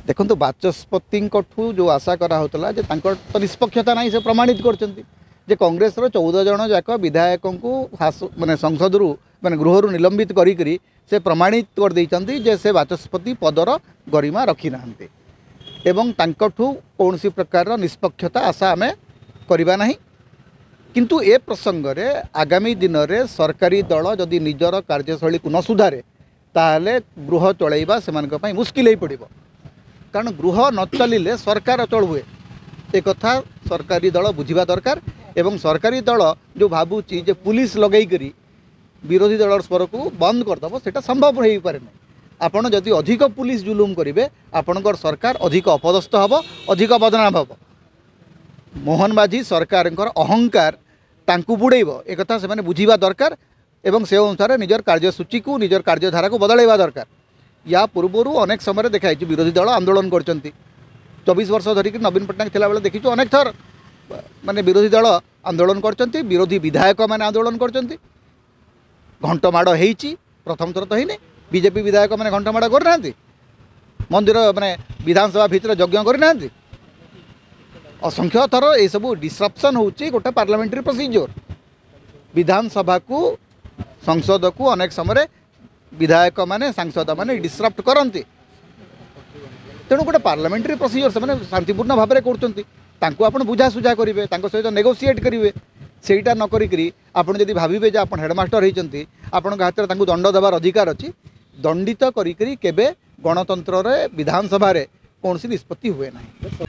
देखो बाचस्पति जो आशा कराला तो निष्पक्षता ना से प्रमाणित कर कांग्रेस 14 जन जाक विधायक को माने संसद माने गृह निलंबित करी से प्रमाणित कर देइचंती जे से बाचस्पति पदर गरिमा रखी नाहंते एवं तांकठू कौनसी प्रकार निष्पक्षता आशा आमे करिबा नहीं। किंतु ए प्रसंग रे आगामी दिन रे सरकारी दल जदि निजर कार्यशैली को न सुधारे ताहले गृह चलैबा सेमानक पई मुश्किल ही पड़िबो कारण गृह न चलिले सरकार अचल हुए एक कथा सरकारी दल बुझिबा दरकार एवं सरकारी दल जो भावुची जे पुलिस लगई करी विरोधी दल स्वर को बंद करदब सेटा संभव हो पारे नहीं। आपण जदि अधिक पुलिस जुलुम करेंगे आपणकर सरकार अधिक अपदस्थ हम अधिक बदनाम हम। मोहन माझी सरकार अहंकार तांकु बुड़ेब एक कथा से बुझिबा दरकार एवं से अनुसार निजर कार्यसूची को निजर कार्यधारा को बदलैबा दरकार। या पूर्वर अनेक समय देखाई विरोधी दल आंदोलन कर 24 वर्ष धरिक नवीन पट्टनायक थिला बेले देखीचु अनेक थर माने विरोधी दल आंदोलन कर विरोधी विधायक माने आंदोलन कर घंटमाड़ होईची प्रथम थर तो ही बीजेपी विधायक मैंने घंटमाड़ करना मंदिर माने विधानसभा भितर यज्ञ करना असंख्य थर ये सब डिस्रप्शन होची गोटे पार्लियामेंट्री प्रोसीजर विधानसभा को संसद को अनेक समय विधायक माने सांसद माने डिस्रप्ट करती तेणु गोटे पार्लियामेंट्री प्रोसीजर से शांतिपूर्ण भाव में कर बुझासुझा करेंगे सहित नेगोसीएट करेंगे सेटा न करी आपण जदि भाविबे जे आपण हेडमास्टर होइचंती आपण हाथ में दंड देवार अधिकार अच्छी दंडित करी केबे गणतंत्र रे विधानसभा रे कौन सी निष्पत्ति हुए ना।